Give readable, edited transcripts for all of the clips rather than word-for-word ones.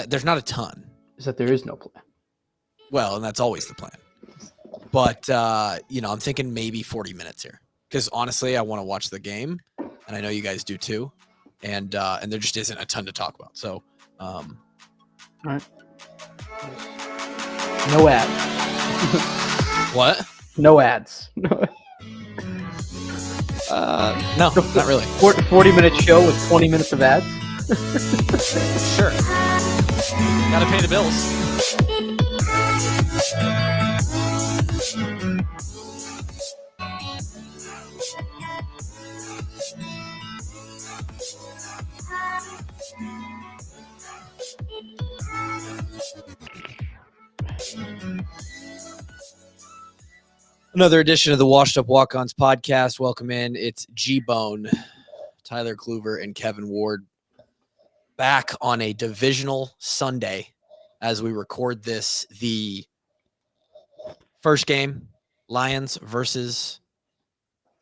There's not a ton. Is that there is no plan. Well, and that's always the plan. But, I'm thinking maybe 40 minutes here. Because honestly, I want to watch the game. And I know you guys do too. And there just isn't a ton to talk about. So, all right. No ads. What? No ads. No, not really. 40-minute show with 20 minutes of ads. Sure. Gotta pay the bills. Another edition of the Washed Up Walk-Ons podcast. Welcome in. It's G-Bone, Tyler Kluver, and Kevin Ward back on a divisional Sunday as we record this. The first game, Lions versus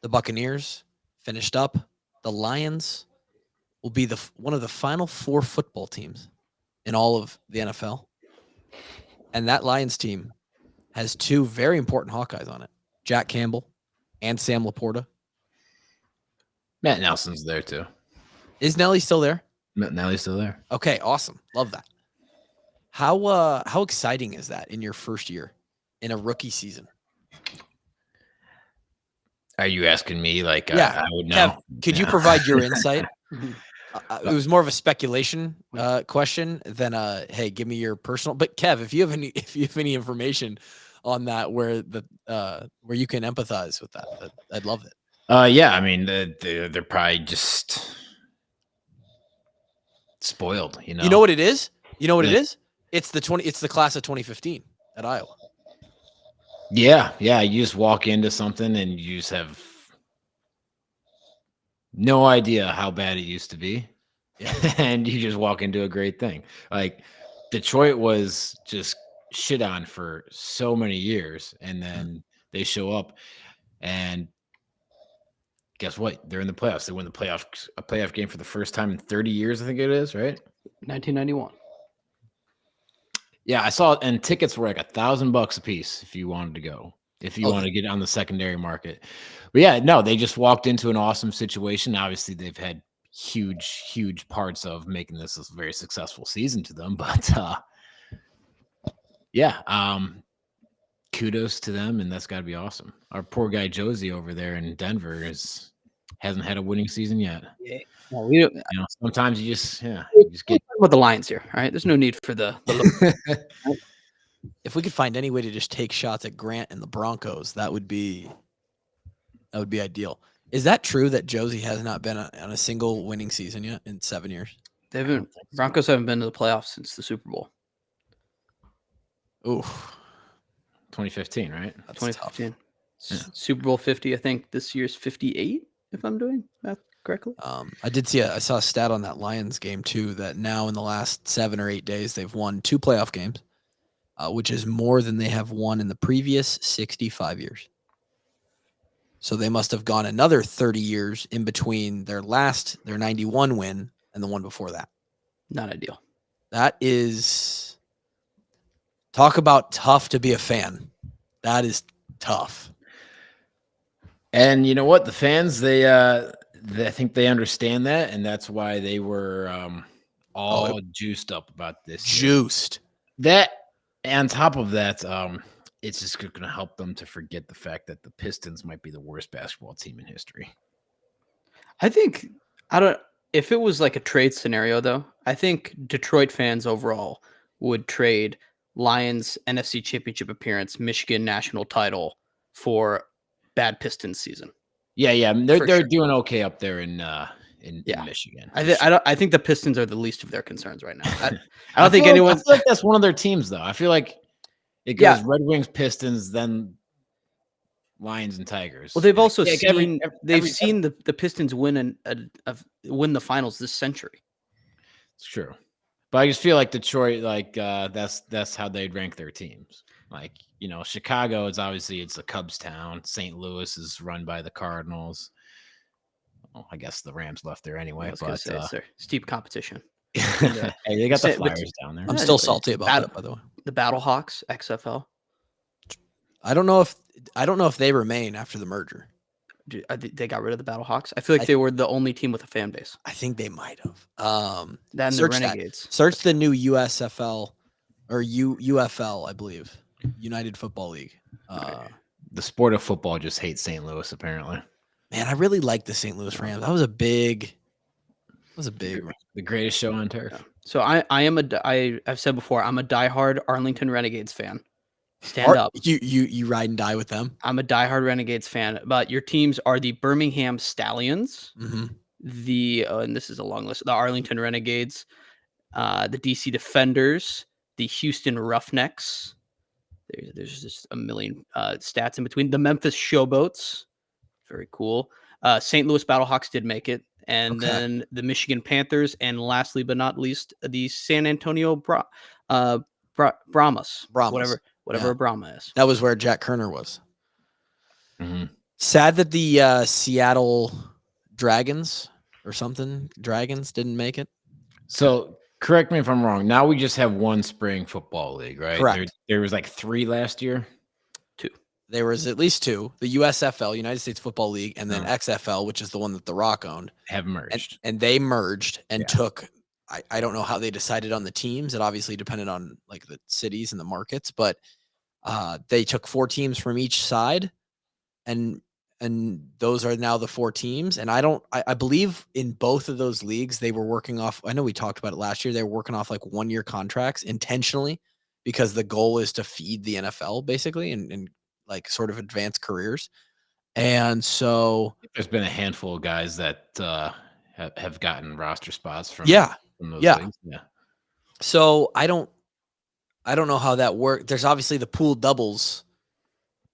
the Buccaneers, finished up. The Lions will be one of the final four football teams in all of the NFL. And that Lions team has two very important Hawkeyes on it. Jack Campbell and Sam Laporta. Matt Nelson's there too. Is Nelly still there? Matt Nelly's still there. Okay, awesome. Love that. How exciting is that in your first year in a rookie season? Are you asking me? Like, yeah, I would know. Kev, could you provide your insight? It was more of a speculation question than hey, give me your personal. But Kev, if you have any information on that where you can empathize with that, I'd love it. Yeah, I mean they're probably just spoiled. You know what it is? You know what it is? It's the class of 2015 at Iowa. Yeah. You just walk into something and you just have no idea how bad it used to be, and you just walk into a great thing. Like Detroit was just shit on for so many years, and then they show up and guess what? They're in the playoffs. They win a playoff game for the first time in 30 years, I think it is, right? 1991. Yeah, I saw it, and tickets were like $1,000 a piece if you wanted to go, if you wanted to get on the secondary market. But yeah, no, they just walked into an awesome situation. Obviously, they've had huge parts of making this a very successful season to them, but kudos to them, and that's got to be awesome. Our poor guy Josie over there in Denver hasn't had a winning season yet. Yeah, well, we don't. Sometimes you just get with the Lions here. All right, there's no need for the If we could find any way to just take shots at Grant and the Broncos, that would be ideal. Is that true that Josie has not been on a single winning season yet in 7 years? Broncos haven't been to the playoffs since the Super Bowl. Ooh. 2015, right? That's 2015. Yeah. Super Bowl 50, I think this year's 58, if I'm doing that correctly. I saw a stat on that Lions game too, that now in the last 7 or 8 days, they've won 2 playoff games, which is more than they have won in the previous 65 years. So they must have gone another 30 years in between their 91 win and the one before that. Not ideal. That is, talk about tough to be a fan. That is tough. And you know what? The fans, I think they understand that, and that's why they were all juiced up about this. Juiced. That, and on top of that, it's just going to help them to forget the fact that the Pistons might be the worst basketball team in history. If it was like a trade scenario, though, I think Detroit fans overall would trade Lions NFC Championship appearance, Michigan national title for bad Pistons season. Yeah, they're doing okay up there in Michigan. I think the Pistons are the least of their concerns right now. I don't think anyone. I feel like that's one of their teams, though. I feel like it goes Red Wings, Pistons, then Lions and Tigers. Well, they've also seen the Pistons win win the finals this century. It's true, but I just feel like Detroit, that's how they'd rank their teams. Like, Chicago is obviously it's a Cubs town. St. Louis is run by the Cardinals. Well, I guess the Rams left there anyway. Steep competition. the- Hey, they got the Sa- but- Flyers down there. I'm Yeah, still but salty about Battle- that, by the way. the Battlehawks XFL. I don't know if they remain after the merger. They got rid of the Battlehawks. I feel like they were the only team with a fan base. I think they might have. Then the Search that. Renegades. Search the new USFL or UFL, I believe, United Football League. The sport of football just hates St. Louis, apparently. Man, I really like the St. Louis Rams. That was a big. The greatest show on turf. Yeah. So I've said before, I'm a diehard Arlington Renegades fan. Stand up. You ride and die with them. I'm a diehard Renegades fan. But your teams are the Birmingham Stallions, Mm-hmm. and this is a long list, the Arlington Renegades, the DC Defenders, the Houston Roughnecks. There's just a million stats in between. The Memphis Showboats, very cool. St. Louis Battlehawks did make it. And Okay. then the Michigan Panthers. And lastly but not least, the San Antonio Brahmas. Brahmas. Whatever Yeah. a Brahma is. That was where Jack Kerner was. Mm-hmm. Sad that the Seattle Dragons didn't make it. So correct me if I'm wrong. Now we just have one spring football league, right? Correct. There was like 3 last year. There was at least 2, the USFL, United States Football League, and then Oh. XFL, which is the one that The Rock owned. Have merged. And they merged and Yeah. took, I don't know how they decided on the teams. It obviously depended on like the cities and the markets, but they took 4 teams from each side and those are now the 4 teams. And I believe in both of those leagues, they were working off, I know we talked about it last year. They were working off like 1-year contracts intentionally because the goal is to feed the NFL basically and like sort of advanced careers. And so, There's been a handful of guys that have gotten roster spots from those Yeah. leagues. Yeah. so I don't know how that worked. There's obviously the pool doubles,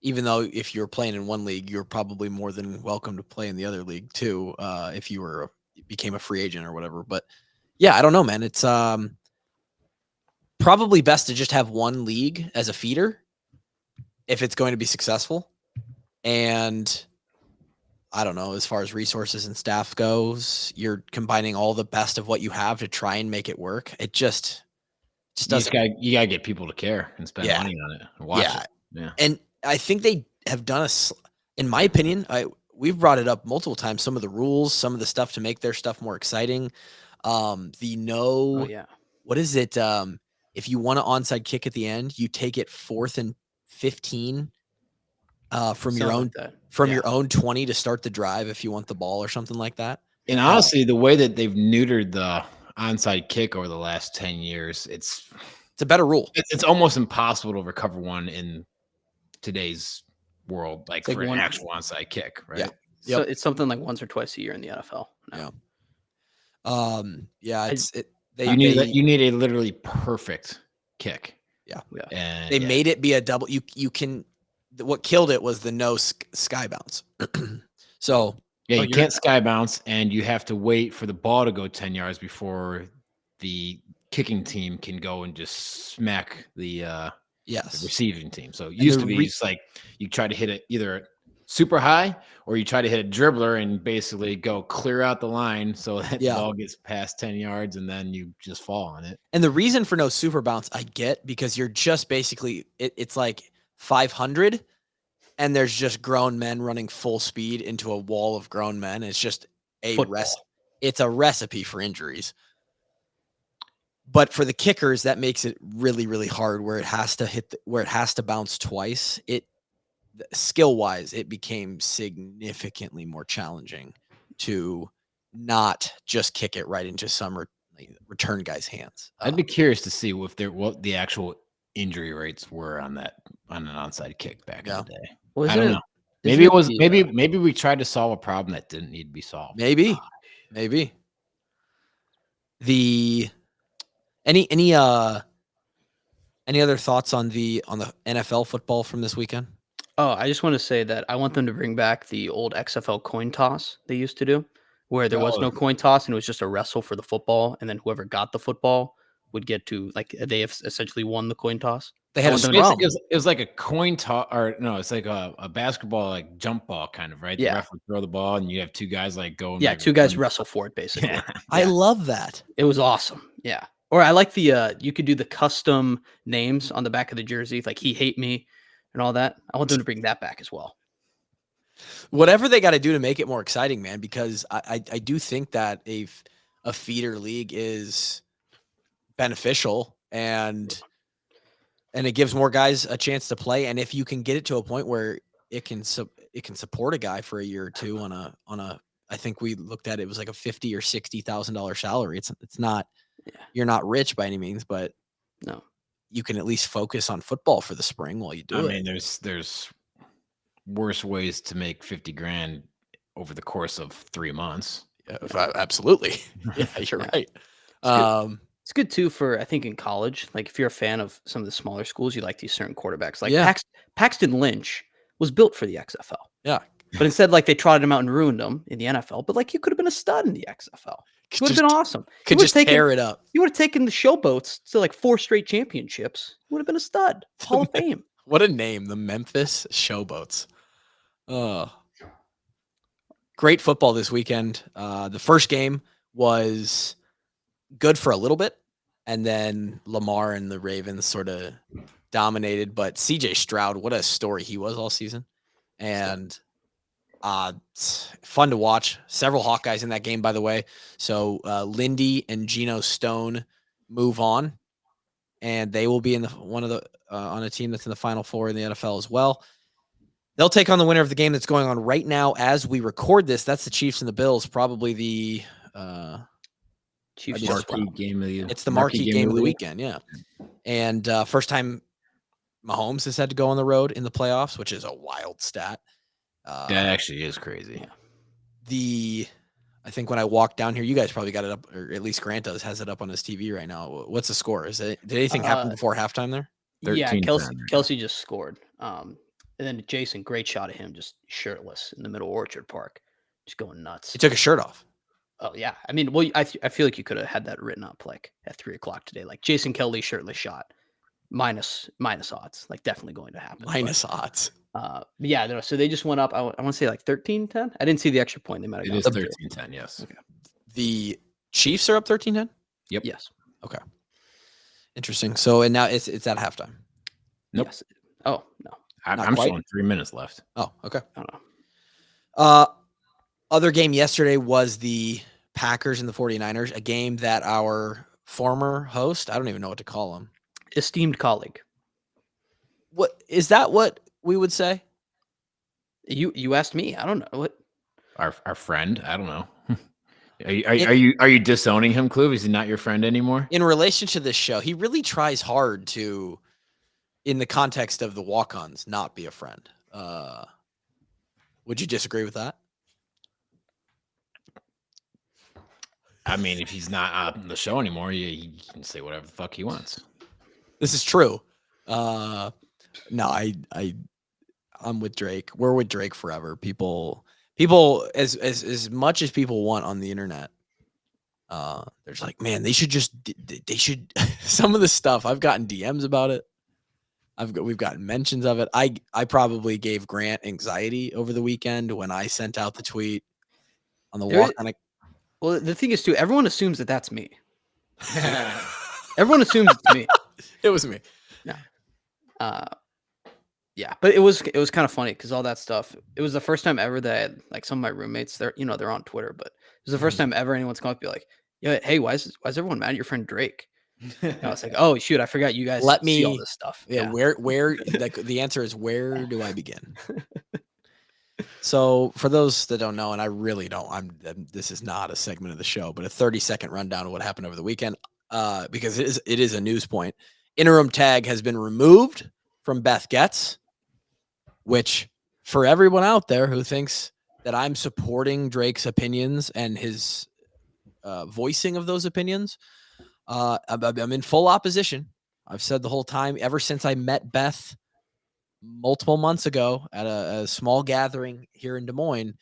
even though if you're playing in one league, you're probably more than welcome to play in the other league too. If you became a free agent or whatever, but yeah, I don't know, man. It's probably best to just have one league as a feeder if it's going to be successful. And I don't know, as far as resources and staff goes, you're combining all the best of what you have to try and make it work. It just doesn't. You gotta get people to care and spend money on it and watch it. Yeah. And I think they have done in my opinion, we've brought it up multiple times, some of the rules, some of the stuff to make their stuff more exciting. What is it? If you want an onside kick at the end, you take it 4th and 15 from your own your own 20 to start the drive if you want the ball or something like that. And honestly, the way that they've neutered the onside kick over the last 10 years, it's a better rule. It's almost impossible to recover one in today's world, like for an actual onside kick, right? Yeah. So it's something like once or twice a year in the NFL. No. Yeah. You need a literally perfect kick. Yeah. And they made it be a double. You can. What killed it was the no sky bounce. So you can't sky bounce, and you have to wait for the ball to go 10 yards before the kicking team can go and just smack the receiving team. So it used to be just like you try to hit it either super high or you try to hit a dribbler and basically go clear out the line so that the ball gets past 10 yards and then you just fall on it. And the reason for no super bounce I get, because you're just basically it's like 500 and there's just grown men running full speed into a wall of grown men. It's just it's a recipe for injuries. But for the kickers, that makes it really, really hard where it has to bounce twice. Skill wise, it became significantly more challenging to not just kick it right into some return guy's hands. I'd be curious to see what the actual injury rates were on an onside kick back in the day. I don't know. Maybe we tried to solve a problem that didn't need to be solved. Maybe. Any other thoughts on the NFL football from this weekend? Oh, I just want to say that I want them to bring back the old XFL coin toss they used to do, where there was no coin toss and it was just a wrestle for the football, and then whoever got the football would get to, like, they have essentially won the coin toss. They had I a want them It to was, scrum. it was like a coin toss, or no, it's like a basketball like jump ball kind of, right? The Yeah. ref would throw the ball, and you have two guys like going. Yeah, back two and guys forth. wrestle for it basically. Yeah. I Yeah. love that. It was awesome. Yeah. Or I like the you could do the custom names on the back of the jersey, like he hate me and all that. I want them to bring that back as well. Whatever they got to do to make it more exciting, man, because I do think that a feeder league is beneficial and it gives more guys a chance to play. And if you can get it to a point where it can support a guy for a year or two on a I think we looked at it was like a $50,000 or $60,000 salary. It's not you're not rich by any means, but No. you can at least focus on football for the spring while you do I it. mean, there's worse ways to make 50 grand over the course of 3 months. Absolutely. Yeah, you're Yeah. right. It's good too for I think in college. Like if you're a fan of some of the smaller schools, you like these certain quarterbacks. Like Yeah. Paxton Lynch was built for the XFL. Yeah. But instead, like they trotted him out and ruined him in the NFL. But like he could have been a stud in the XFL. He would have been awesome. Could just tear it up. You would have taken the Showboats to like 4 straight championships. He would have been a stud. Hall of Fame. What a name, the Memphis Showboats. Oh, great football this weekend. The first game was good for a little bit, and then Lamar and the Ravens sort of dominated. But CJ Stroud, what a story he was all season, and fun to watch. Several Hawkeyes in that game, by the way. So Lindy and Geno Stone move on, and they will be in on a team that's in the Final Four in the NFL as well. They'll take on the winner of the game that's going on right now as we record this. That's the Chiefs and the Bills. Probably the Chiefs Marquee game of the it's the marquee game of the weekend. Yeah, and first time Mahomes has had to go on the road in the playoffs, which is a wild stat. That actually is crazy. I think when I walked down here, you guys probably got it up, or at least Grant has it up on his TV right now. What's the score? Did anything happen before halftime there? Yeah, 13-10. Kelsey just scored. And then Jason, great shot of him just shirtless in the middle of Orchard Park, just going nuts. He took his shirt off. Oh yeah, I mean, well, I feel like you could have had that written up like at 3:00 today, like Jason Kelly shirtless shot, minus odds, like definitely going to happen. Minus odds. Yeah, no, so they just went up. I want to say like 13-10. I didn't see the extra point. They might have. It is 13-10. Yes. Okay. The Chiefs are up 13-10. Yep. Yes. Okay. Interesting. So and now it's at halftime. Nope. Yes. Oh no. I'm showing 3 minutes left. Oh, okay. I don't know. Other game yesterday was the Packers and the 49ers, a game that our former host, I don't even know what to call him. Esteemed colleague. What is that what we would say? You asked me. I don't know what. Our friend. I don't know. Are you disowning him, Clue? Is he not your friend anymore? In relation to this show, he really tries hard to, in the context of the walk-ons, not be a friend. Would you disagree with that? I mean, if he's not on the show anymore, he can say whatever the fuck he wants. This is true. No, I'm with Drake. We're with Drake forever. People as much as people want on the internet, there's like, man, they should some of the stuff I've gotten DMs about it. We've gotten mentions of it. I probably gave Grant anxiety over the weekend when I sent out the tweet on the walk on. Well, the thing is too, everyone assumes that that's me. Everyone assumes it's me. It was me. No. Yeah, but it was kind of funny because all that stuff. It was the first time ever that like some of my roommates, they're on Twitter, but it was the first time ever anyone's come up and be like, "Yeah, hey, why is everyone mad at your friend Drake?" And I was like, "Oh shoot, I forgot you guys see all this stuff." Yeah, where like the answer is, where do I begin? So for those that don't know, and I really don't, this is not a segment of the show, but a 30-second rundown of what happened over the weekend, because it is a news point. Interim tag has been removed from Beth Goetz, which for everyone out there who thinks that I'm supporting Drake's opinions and his voicing of those opinions, I'm in full opposition. I've said the whole time, ever since I met Beth multiple months ago at a small gathering here in Des Moines,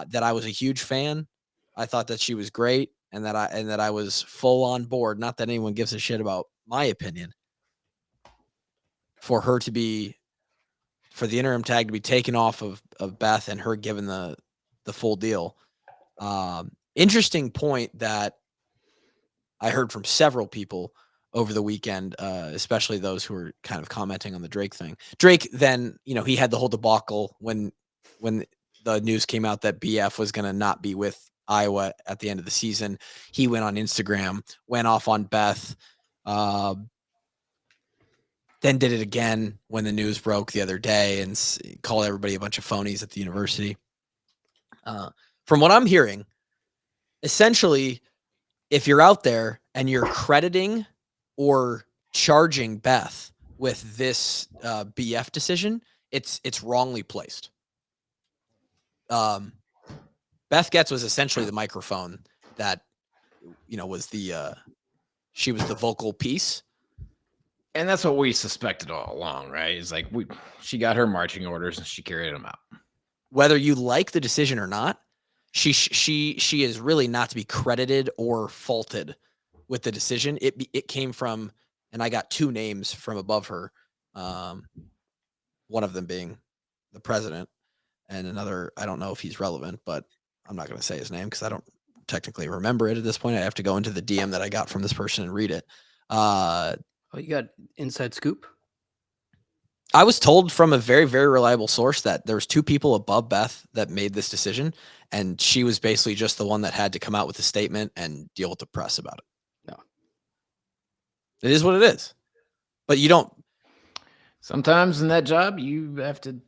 that I was a huge fan. I thought that she was great, and that I was full on board. Not that anyone gives a shit about my opinion. for the interim tag to be taken off of Beth and her given the full deal. Interesting point that I heard from several people over the weekend, especially those who were kind of commenting on the Drake thing. Drake then, he had the whole debacle when the news came out that BF was going to not be with Iowa at the end of the season. He went on Instagram, went off on Beth, then did it again when the news broke the other day and called everybody a bunch of phonies at the university. From what I'm hearing, essentially, if you're out there and you're crediting or charging Beth with this BF decision, it's wrongly placed. Beth Goetz was essentially the microphone that was she was the vocal piece. And that's what we suspected all along, right? It's like she got her marching orders and she carried them out. Whether you like the decision or not, she is really not to be credited or faulted with the decision. It came from, and I got two names from above her. One of them being the president, and another, I don't know if he's relevant, but I'm not going to say his name because I don't technically remember it at this point. I have to go into the DM that I got from this person and read it. You got inside scoop? I was told from a very, very reliable source that there was two people above Beth that made this decision, and she was basically just the one that had to come out with a statement and deal with the press about it. No. It is what it is. But you don't. Sometimes in that job, you have to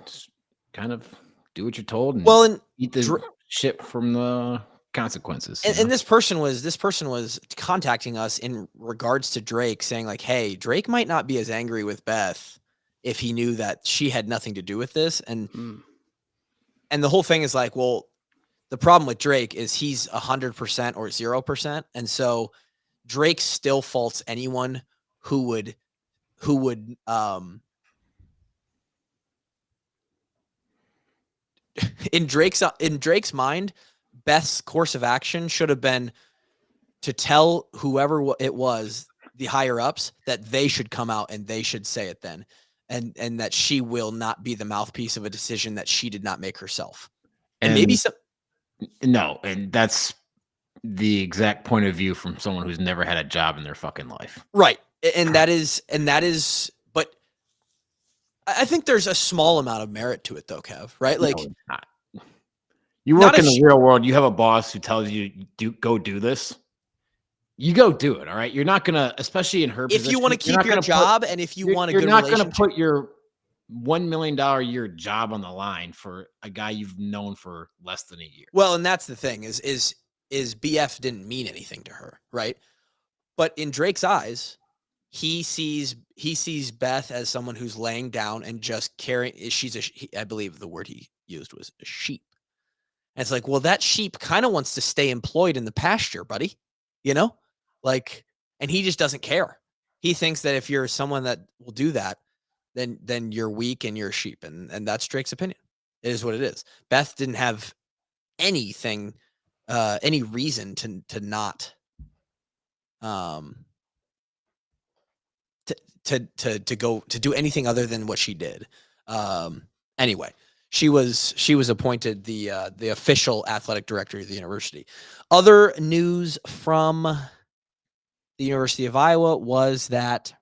just kind of do what you're told and eat the shit from the consequences. And this person was contacting us in regards to Drake, saying like, hey, Drake might not be as angry with Beth if he knew that she had nothing to do with this. And the whole thing is like, well, the problem with Drake is he's 100% or 0%. And so Drake still faults anyone who would in Drake's mind, Beth's course of action should have been to tell whoever it was, the higher ups, that they should come out and they should say it then. And that she will not be the mouthpiece of a decision that she did not make herself. And maybe some. No, and that's the exact point of view from someone who's never had a job in their fucking life. Right. And that is, but I think there's a small amount of merit to it though, Kev, right? Like, no, not. You work in the real world, you have a boss who tells you go do this. You go do it, all right? You're not going to, especially in her position. If you want to keep your job and if you want a good relationship. You're not going to put your $1 million a year job on the line for a guy you've known for less than a year. Well, and that's the thing is BF didn't mean anything to her, right? But in Drake's eyes, he sees Beth as someone who's laying down and just carrying. I believe the word he used was a sheep. And it's like, well, that sheep kind of wants to stay employed in the pasture, buddy. Like, and he just doesn't care. He thinks that if you're someone that will do that, then you're weak and you're a sheep. And that's Drake's opinion. It is what it is. Beth didn't have anything, any reason to not, to go to do anything other than what she did. Anyway, she was appointed the official athletic director of the university. Other news from the University of Iowa was that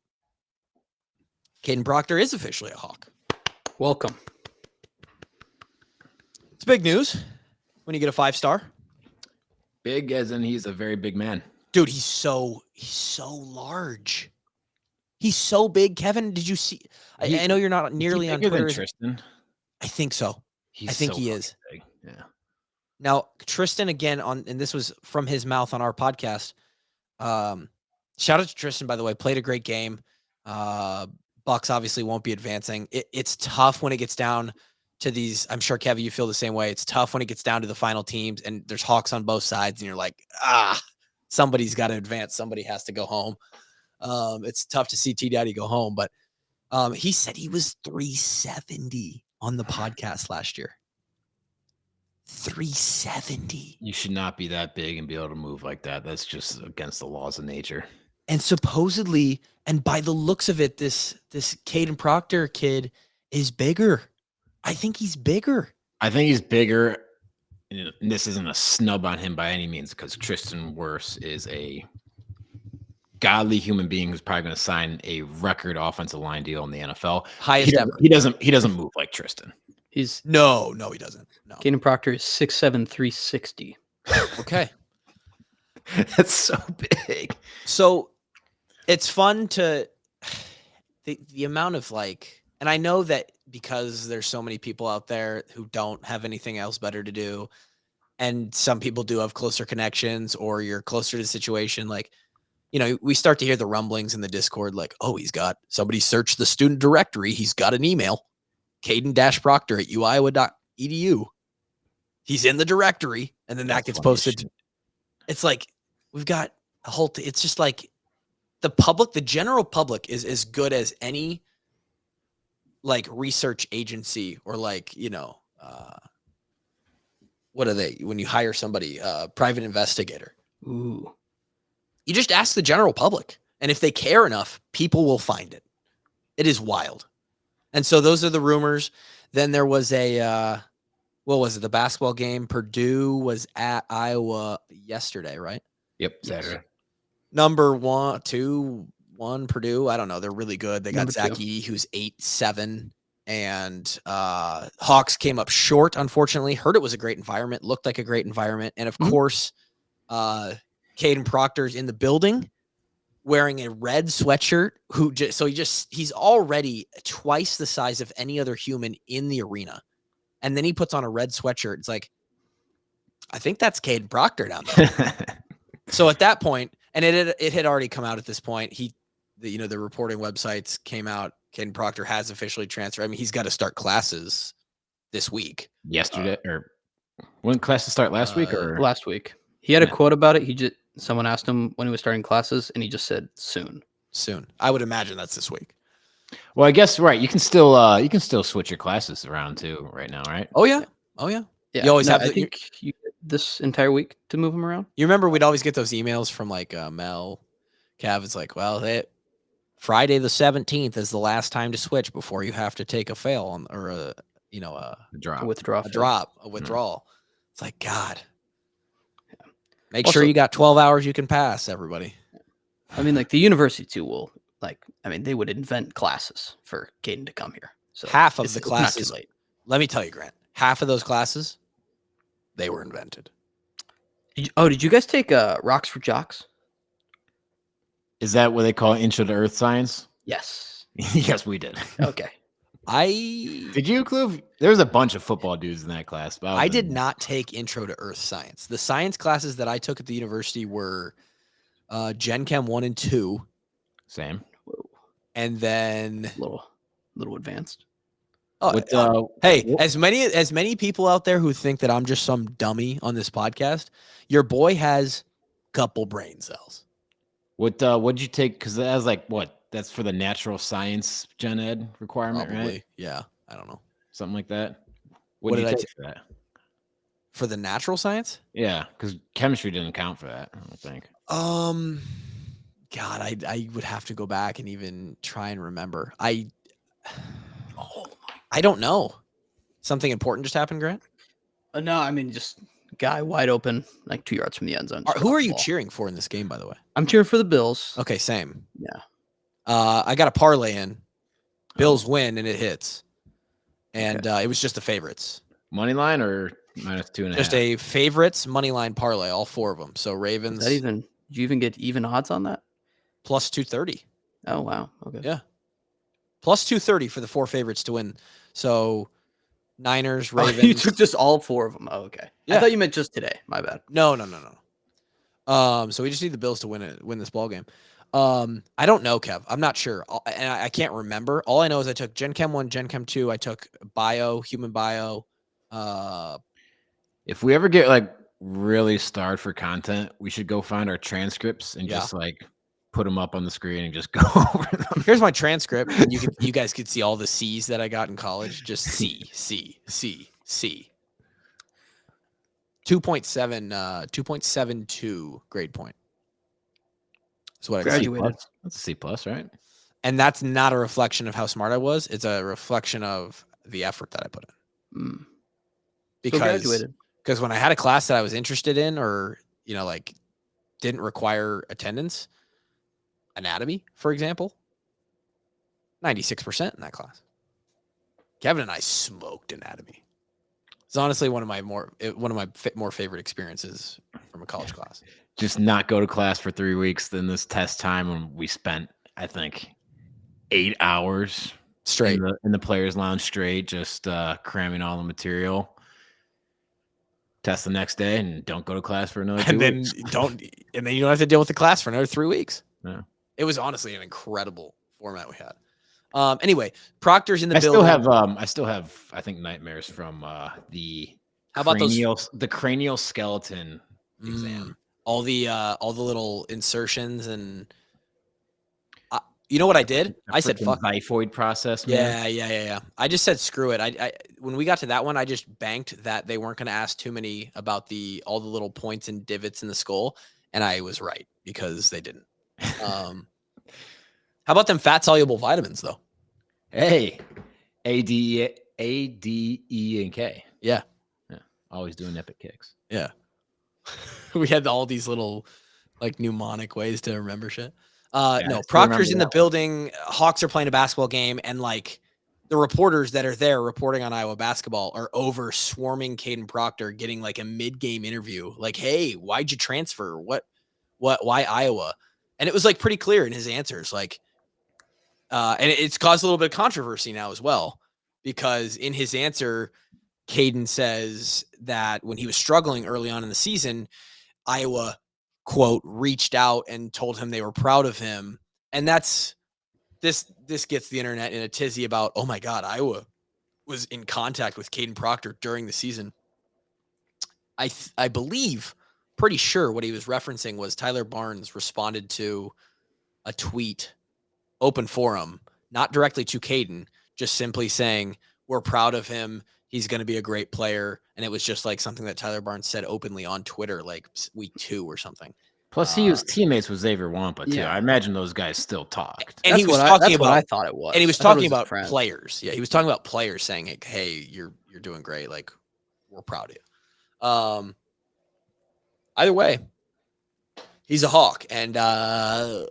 Caden Proctor is officially a Hawk. Welcome. It's big news when you get a 5-star. Big as in he's a very big man. Dude, he's so large. He's so big. Kevin, did you see? I know you're not nearly on Twitter. Tristan? I think so. I think he is. Big. Yeah. Now, Tristan, again, and this was from his mouth on our podcast. Shout out to Tristan, by the way. Played a great game. Bucks obviously won't be advancing. It's tough when it gets down to these. I'm sure, Kevin, you feel the same way. It's tough when it gets down to the final teams and there's Hawks on both sides and you're like, somebody's got to advance. Somebody has to go home. It's tough to see T Daddy go home, but he said he was 370 on the podcast last year. 370. You should not be that big and be able to move like that. That's just against the laws of nature. And supposedly, and by the looks of it, this Caden Proctor kid is bigger. I think he's bigger. I think he's bigger. And this isn't a snub on him by any means, because Tristan Wirfs is a godly human being who's probably going to sign a record offensive line deal in the NFL. Highest ever. He doesn't move like Tristan. He's No, he doesn't. No. Caden Proctor is 6'7", 360. Okay. That's so big. So it's fun to the amount of and I know that because there's so many people out there who don't have anything else better to do, and some people do have closer connections, or you're closer to the situation, we start to hear the rumblings in the Discord, oh, he's got somebody search the student directory. He's got an email, Caden-Proctor at uiowa.edu. He's in the directory, and then that gets posted. It's we've got a whole, it's just the general public is as good as any research agency, or what are they when you hire somebody, private investigator. Ooh. You just ask the general public, and if they care enough, people will find it. It is wild. And so those are the rumors. Then there was what was it? The basketball game. Purdue was at Iowa yesterday, right? Yep. Saturday. Number 2-1 Purdue. I don't know. They're really good. They got Number Zach 2. Edey, who's 8'7", and Hawks came up short, unfortunately. Heard it was a great environment. Looked like a great environment. And of course, Caden Proctor's in the building wearing a red sweatshirt, he's already twice the size of any other human in the arena. And then he puts on a red sweatshirt. It's I think that's Caden Proctor down there. So at that point, and it had already come out at this point, the reporting websites came out, Caden Proctor has officially transferred. I mean, he's got to start classes this week. Yesterday, or when classes start last week, or last week. He had a quote about it. Someone asked him when he was starting classes, and he just said soon. Soon. I would imagine that's this week. Well, I guess right. You can still switch your classes around too right now, right? Oh yeah. Yeah. You always have. I think you get this entire week to move them around. You remember we'd always get those emails from Mel, Cav. It's Friday the 17th is the last time to switch before you have to take a fail or a drop. A withdrawal. It's God. Make sure you got 12 hours you can pass, everybody. I mean, the university too will they would invent classes for Caden to come here. So half of the classes. It's not too late. Let me tell you, Grant. Half of those classes, they were invented. Did you guys take Rocks for Jocks? Is that what they call Intro to Earth Science? Yes. Yes, we did. Okay. Did you, Kluv? There was a bunch of football dudes in that class. But I did not take Intro to Earth Science. The science classes that I took at the university were Gen Chem 1 and 2. Same. And then little advanced. Hey, as many people out there who think that I'm just some dummy on this podcast, your boy has a couple brain cells. What'd you take? Because that was that's for the natural science gen ed requirement, Probably, right? Yeah, I don't know. Something like that. What did I take for that? For the natural science? Yeah, because chemistry didn't count for that, I don't think. God, I would have to go back and even try and remember. I don't know. Something important just happened, Grant? No, I mean just guy wide open, 2 yards from the end zone. Who are you cheering for in this game, by the way? I'm cheering for the Bills. Okay, same. Yeah. I got a parlay in. Bills win and it hits. And it was just the favorites. Money line or -2.5? Just a favorites money line parlay, all 4 of them. So Ravens. Did you even get even odds on that? Plus 230. Oh wow. Okay. Yeah. Plus 230 for the 4 favorites to win. So Niners, Ravens. You took just all 4 of them. Oh, okay. Yeah. I thought you meant just today. My bad. No. So we just need the Bills to win this ball game. I don't know, Kev. I'm not sure. And I can't remember. All I know is I took Gen Chem 1, Gen Chem 2. I took human bio. If we ever get really starved for content, we should go find our transcripts and just put them up on the screen and just go over them. Here's my transcript. And you guys could see all the C's that I got in college. Just C. 2.72 grade point. Is what I got. Graduated. That's a C plus, right? And that's not a reflection of how smart I was. It's a reflection of the effort that I put in. So Because graduated. when I had a class that I was interested in, or like didn't require attendance, anatomy, for example, 96% in that class. Kevin and I smoked anatomy. It's honestly one of my more favorite experiences from a college class. Just not go to class for 3 weeks. Then this test time when we spent, I think, 8 hours Straight in the players' lounge, straight, just cramming all the material. Test the next day and don't go to class for another 2 weeks. And then you don't have to deal with the class for another 3 weeks. Yeah. It was honestly an incredible format we had. Anyway, Proctor's in the I building. I still have I think nightmares from the How about the cranial skeleton exam. All the little insertions and you know what I did? I said fuck xiphoid process, man. Yeah. I just said screw it. I when we got to that one, I just banked that they weren't going to ask too many about all the little points and divots in the skull, and I was right because they didn't. How about them fat soluble vitamins though? Hey, A, D, E, and K. Yeah. Always doing epic kicks. Yeah. We had all these little like mnemonic ways to remember shit. No, Proctor's in the building. Hawks are playing a basketball game, and like the reporters that are there reporting on Iowa basketball are over swarming Caden Proctor, getting like a mid-game interview. Like, hey, why'd you transfer? Why Iowa? And it was like pretty clear in his answers. Like, and it's caused a little bit of controversy now as well, because in his answer, Caden says that when he was struggling early on in the season, Iowa, quote, reached out and told him they were proud of him. And this gets the internet in a tizzy about, oh my God, Iowa was in contact with Caden Proctor during the season. I believe, pretty sure what he was referencing was Tyler Barnes responded to a tweet, open forum, not directly to Caden, just simply saying, we're proud of him. He's going to be a great player. And it was just like something that Tyler Barnes said openly on Twitter, like week 2 or something. Plus, he was teammates with Xavier Wampa, too. Yeah. I imagine those guys still talked. And he was that's talking about what I thought it was. And he was talking about players. Yeah, he was talking about players saying, hey, you're doing great. Like, we're proud of you. Either way, he's a Hawk. And I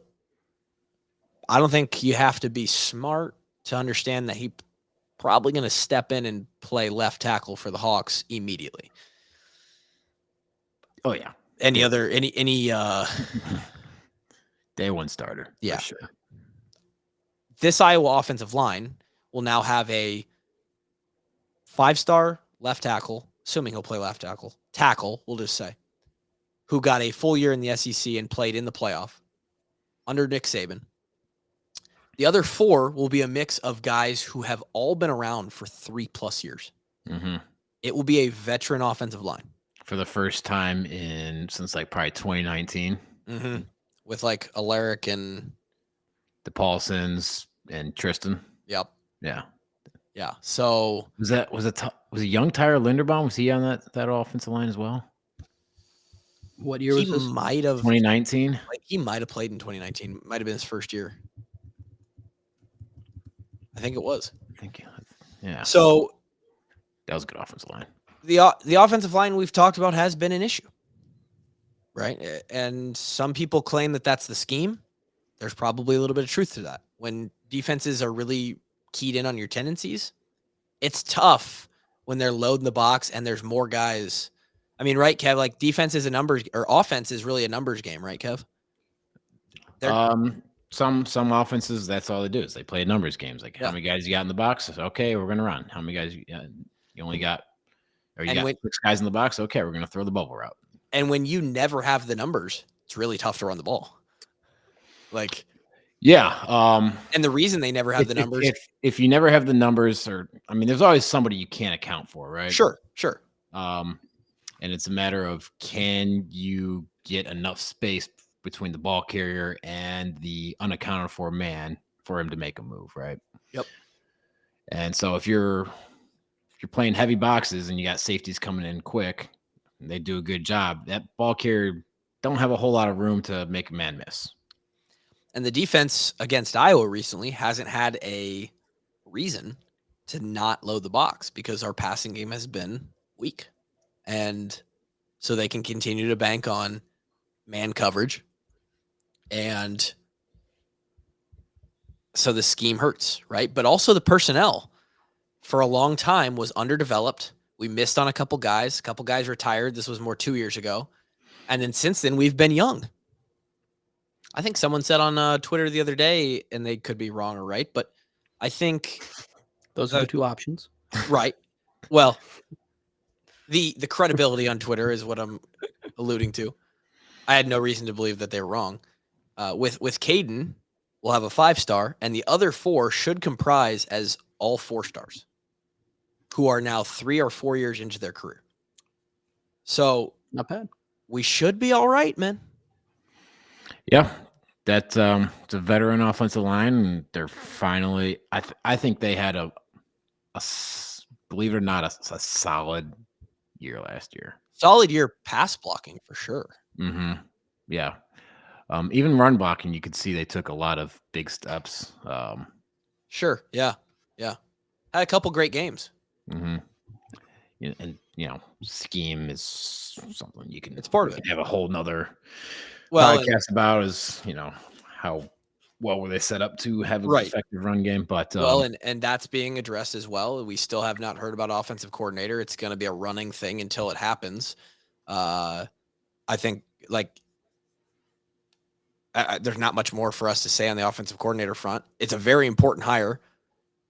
don't think you have to be smart to understand that he probably going to step in and play left tackle for the Hawks immediately. Oh yeah. Any day one starter. Yeah. For sure. This Iowa offensive line will now have a 5-star left tackle, assuming he'll play left tackle, we'll just say, who got a full year in the SEC and played in the playoff under Nick Saban. The other 4 will be a mix of guys who have all been around for 3+ years. Mm-hmm. It will be a veteran offensive line. For the first time since like probably 2019. Mm-hmm. With like Alaric and the Paulsons and Tristan. Yep. Yeah. Yeah. So was it young Tyler Linderbaum? Was he on that offensive line as well? What year was this? He might have 2019. He might have played in 2019. Might have been his first year. I think it was. Yeah. So that was a good offensive line. The offensive line we've talked about has been an issue, right? And some people claim that that's the scheme. There's probably a little bit of truth to that. When defenses are really keyed in on your tendencies, it's tough when they're loading the box and there's more guys. I mean, right, Kev? Like defense is a numbers, or offense is really a numbers game, right, Kev? Some offenses, that's all they do is they play numbers games. Like, how many guys you got in the box? Okay, we're gonna run. How many guys you only got? Or you got 6 guys in the box? Okay, we're gonna throw the bubble route. And when you never have the numbers, it's really tough to run the ball. Like, yeah. And the reason they never have the numbers, if you never have the numbers, there's always somebody you can't account for, right? Sure. And it's a matter of, can you get enough space between the ball carrier and the unaccounted for man for him to make a move, right? Yep. And so if you're playing heavy boxes and you got safeties coming in quick, and they do a good job, that ball carrier don't have a whole lot of room to make a man miss. And the defense against Iowa recently hasn't had a reason to not load the box because our passing game has been weak. And so they can continue to bank on man coverage. And so the scheme hurts, right? But also the personnel for a long time was underdeveloped. We missed on a couple guys retired. This was more 2 years ago. And then since then, we've been young. I think someone said on Twitter the other day, and they could be wrong or right, but I think Those are the two options. right. Well, the credibility on Twitter is what I'm alluding to. I had no reason to believe that they were wrong. With Caden, we'll have a 5-star, and the other 4 should comprise as all 4-stars who are now 3 or 4 years into their career. So Not bad. we should be all right, man. Yeah, that's it's a veteran offensive line, and they're finally. I think they had believe it or not, a solid year last year. Solid year pass blocking for sure. Mm-hmm. Yeah. Even run blocking, you could see they took a lot of big steps. Sure. Yeah. Yeah. Had a couple great games. Mm-hmm. And scheme is something you can. It's part of it. Have a whole nother Well, podcast about is how well were they set up to have an Right. effective run game. But and that's being addressed as well. We still have not heard about offensive coordinator. It's going to be a running thing until it happens. I think there's not much more for us to say on the offensive coordinator front. It's a very important hire.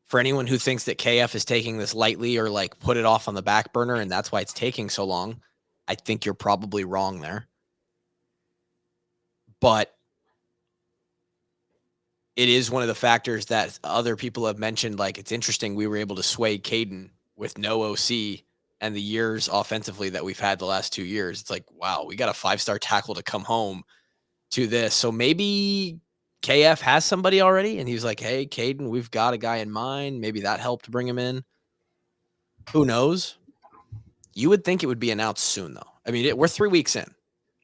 For anyone who thinks that KF is taking this lightly or put it off on the back burner and that's why it's taking so long, I think you're probably wrong there. But it is one of the factors that other people have mentioned. It's interesting we were able to sway Caden with no OC and the years offensively that we've had the last 2 years. It's wow, we got a 5-star tackle to come home to this. So maybe KF has somebody already, and he's like, hey, Caden, we've got a guy in mind. Maybe that helped bring him in. Who knows? You would think it would be announced soon, though. I mean, we're 3 weeks in.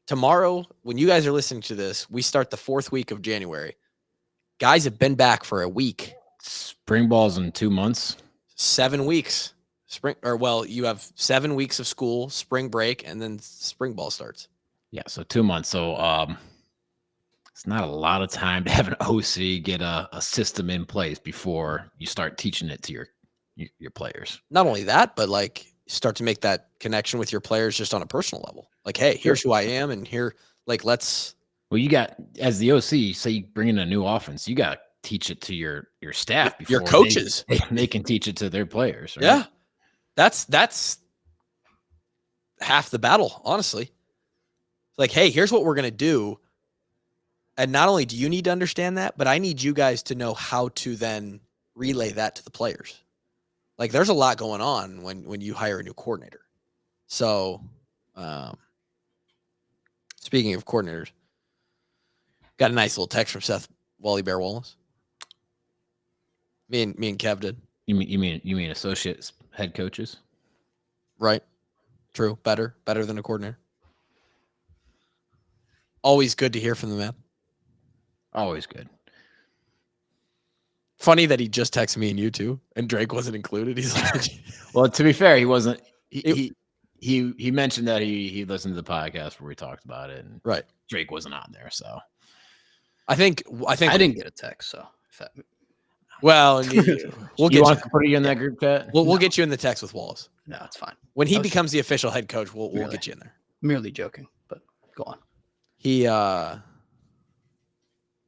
Tomorrow, when you guys are listening to this, we start the 4th week of January. Guys have been back for a week. spring ball's in 2 months. 7 weeks. You have 7 weeks of school, spring break, and then spring ball starts. Yeah, so 2 months. So it's not a lot of time to have an OC get a system in place before you start teaching it to your players. Not only that, but start to make that connection with your players just on a personal level. Hey, here's who I am, and here, let's. Well, you got, as the OC, say you bring in a new offense, you got to teach it to your staff before your coaches. They can teach it to their players. Right? Yeah, that's half the battle, honestly. Hey, here's what we're gonna do. And not only do you need to understand that, but I need you guys to know how to then relay that to the players. There's a lot going on when you hire a new coordinator. So, speaking of coordinators, got a nice little text from Seth Wally Bear Wallace. Me and Kev did. You mean associates, head coaches? Right. True. Better than a coordinator. Always good to hear from the man. Always good. Funny that he just texted me and you too, and Drake wasn't included. He's like, well, to be fair, he wasn't. He mentioned that he listened to the podcast where we talked about it, and right. Drake wasn't on there, so I think I didn't get a text, so well, we'll get want to put you in that group chat. We'll get you in the text with Wallace. No, it's fine. When he becomes the official head coach, we'll get you in there. Merely joking, but go on. He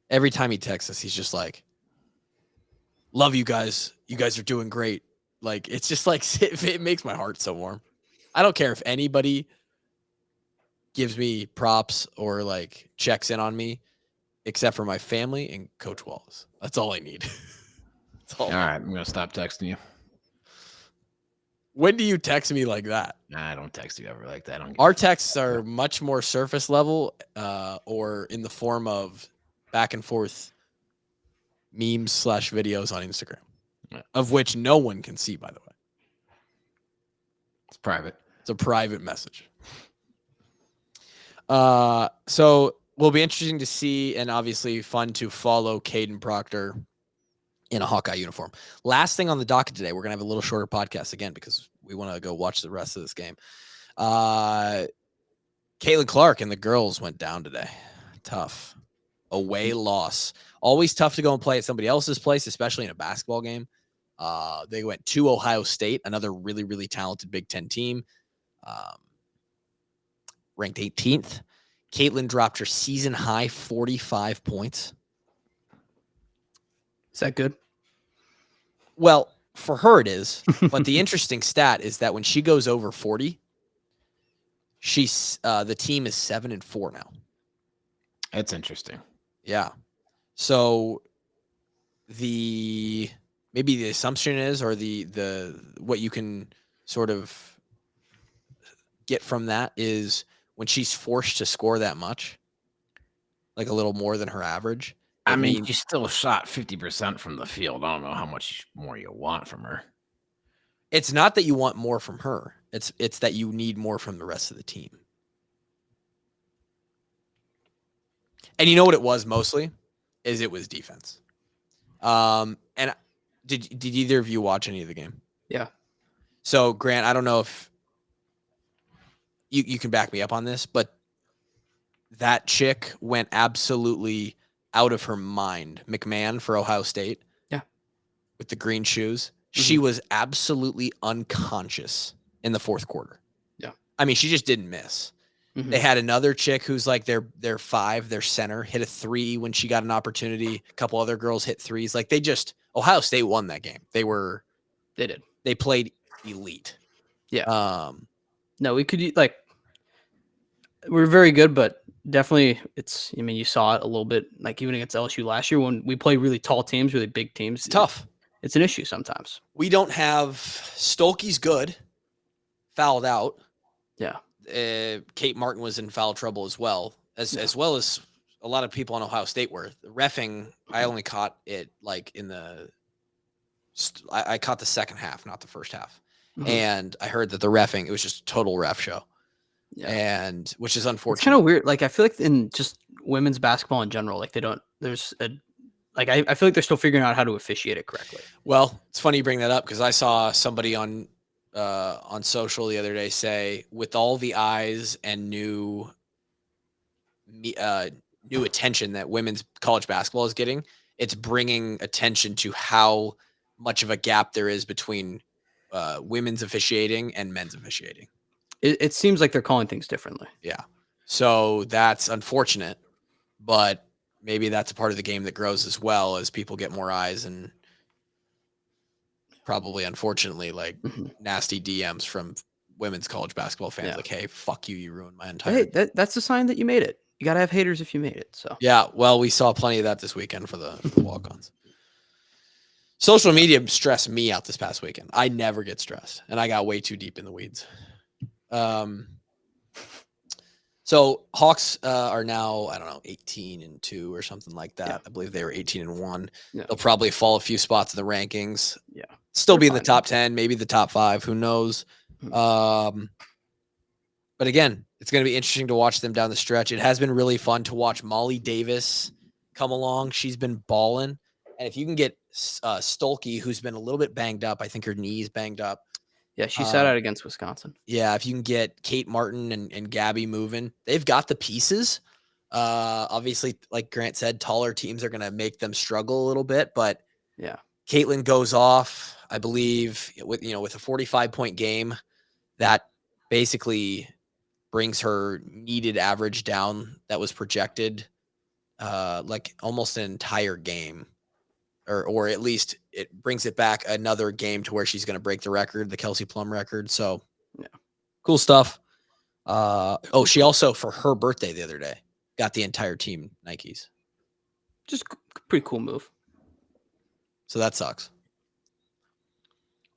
every time he texts us, he's just like, love you guys. You guys are doing great. It's just it makes my heart so warm. I don't care if anybody gives me props or checks in on me, except for my family and Coach Wallace. That's all I need. All right, I'm gonna stop texting you. When do you text me like that? Nah, I don't text you ever like that. Our texts are much more surface level, or in the form of back and forth memes / videos on Instagram, of which no one can see, by the way. It's private. It's a private message. So will be interesting to see, and obviously fun to follow Caden Proctor in a Hawkeye uniform. Last thing on the docket today, we're going to have a little shorter podcast again because we want to go watch the rest of this game. Caitlin Clark and the girls went down today. Tough. Away loss. Always tough to go and play at somebody else's place, especially in a basketball game. They went to Ohio State, another really, really talented Big Ten team, ranked 18th. Caitlin dropped her season high 45 points. Is that good? Well, for her it is. But the interesting stat is that when she goes over 40, the team is 7-4 now. That's interesting. Yeah. So maybe the assumption is, or the what you can sort of get from that is when she's forced to score that much, like a little more than her average. I mean, she still shot 50% from the field. I don't know how much more you want from her. It's not that you want more from her. It's that you need more from the rest of the team. And you know what it was mostly? It was defense. And did either of you watch any of the game? Yeah. So, Grant, I don't know if you can back me up on this, but that chick went absolutely out of her mind. McMahon for Ohio State. Yeah. With the green shoes. Mm-hmm. She was absolutely unconscious in the fourth quarter. Yeah. I mean, she just didn't miss. Mm-hmm. They had another chick who's like their center, hit a three when she got an opportunity. A couple other girls hit threes. Like Ohio State won that game. They did. They played elite. Yeah. No, we could we're very good, but definitely you saw it a little bit, like even against LSU last year when we play really tall teams, really big teams. It's tough. It's an issue sometimes. We don't have Stolke's good, fouled out. Yeah. Kate Martin was in foul trouble as well as a lot of people on Ohio State were. The reffing, I only caught it like I caught the second half, not the first half. Mm-hmm. And I heard that the reffing, it was just a total ref show. Yeah. And which is unfortunate. It's kind of weird. Like I feel like in just women's basketball in general, like I feel like they're still figuring out how to officiate it correctly. Well, it's funny you bring that up because I saw somebody on social the other day say, with all the eyes and new attention that women's college basketball is getting, it's bringing attention to how much of a gap there is between women's officiating and men's officiating. It seems like they're calling things differently. Yeah. So that's unfortunate, but maybe that's a part of the game that grows as well as people get more eyes and probably, unfortunately, like nasty DMs from women's college basketball fans. Yeah. Like, hey, fuck you. You ruined my entire. Hey, that's a sign that you made it. You got to have haters if you made it. So yeah. Well, we saw plenty of that this weekend for the walk-ons. Social media stressed me out this past weekend. I never get stressed, and I got way too deep in the weeds. So Hawks are now, I don't know, 18-2 or something like that. Yeah. I believe they were 18-1. Yeah. They'll probably fall a few spots in the rankings. Yeah. Still be in the top 10, maybe the top 5, who knows. Mm-hmm. But again, it's going to be interesting to watch them down the stretch. It has been really fun to watch Molly Davis come along. She's been balling. And if you can get Stolke, who's been a little bit banged up, I think her knee's banged up. Yeah, she sat out against Wisconsin. Yeah, if you can get Kate Martin and Gabby moving, they've got the pieces. Obviously, like Grant said, taller teams are going to make them struggle a little bit. But yeah, Caitlin goes off, I believe, with a 45-point game that basically brings her needed average down that was projected, like almost an entire game. Or at least it brings it back another game to where she's going to break the record, the Kelsey Plum record. So, yeah, cool stuff. She also, for her birthday the other day, got the entire team Nikes. Just pretty cool move. So that sucks.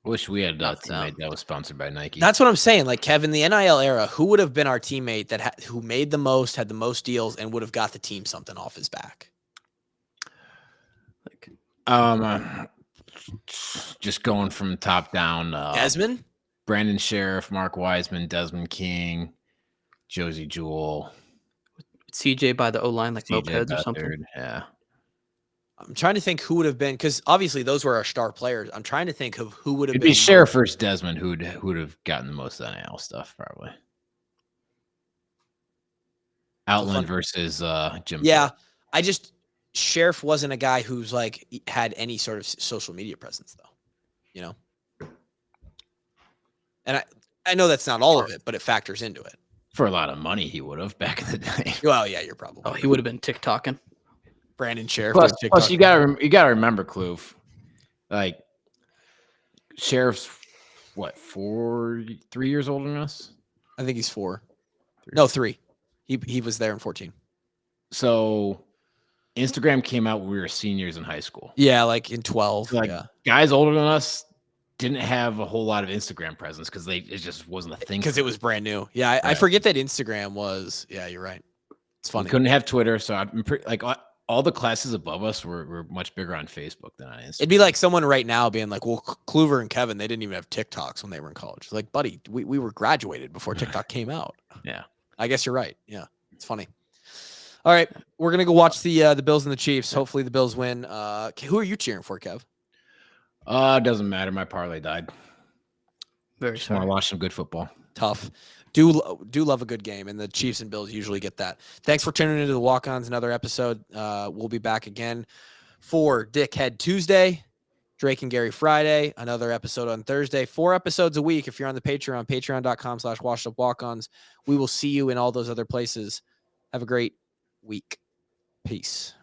Wish we had a teammate that was sponsored by Nike. That's what I'm saying. Like, Kevin, the NIL era, who would have been our teammate who made the most, had the most deals, and would have got the team something off his back? Just going from top down. Desmond? Brandon Sheriff, Mark Wiseman, Desmond King, Josie Jewell. CJ by the O line like CJ mopeds or something. Beathard, yeah. I'm trying to think who would have been, because obviously those were our star players. I'm trying to think of who would have It'd been. be Sheriff versus Desmond who'd have gotten the most NIL stuff, probably. Outland versus Jim. Yeah, Thorpe. Sheriff wasn't a guy who's like had any sort of social media presence, though. You know, and I know that's not all of it, but it factors into it. For a lot of money, he would have back in the day. Well, yeah, you're probably. Oh, he would have been TikToking. Brandon Sheriff. Plus you gotta remember, Kloof, like Sheriff's what 3 years older than us. I think he's 4. No, 3. He was there in 14. So Instagram came out when we were seniors in high school. Yeah, like in 12. Like guys older than us didn't have a whole lot of Instagram presence because it just wasn't a thing. Because it was brand new. Yeah, I forget that Instagram was. Yeah, you're right. It's funny. We couldn't have Twitter, so I'm like all the classes above us were much bigger on Facebook than on Instagram. It'd be like someone right now being like, "Well, Kluver and Kevin, they didn't even have TikToks when they were in college." It's like, buddy, we were graduated before TikTok came out. Yeah, I guess you're right. Yeah, it's funny. All right, we're gonna go watch the Bills and the Chiefs. Hopefully, the Bills win. Who are you cheering for, Kev? It doesn't matter. My parlay died. Just want to watch some good football. Tough. Do love a good game, and the Chiefs and Bills usually get that. Thanks for tuning into the Walk-Ons, another episode. We'll be back again for Dickhead Tuesday, Drake and Gary Friday, another episode on Thursday. 4 episodes a week if you're on the Patreon, patreon.com/washedupwalk-ons. We will see you in all those other places. Have a great week. Peace.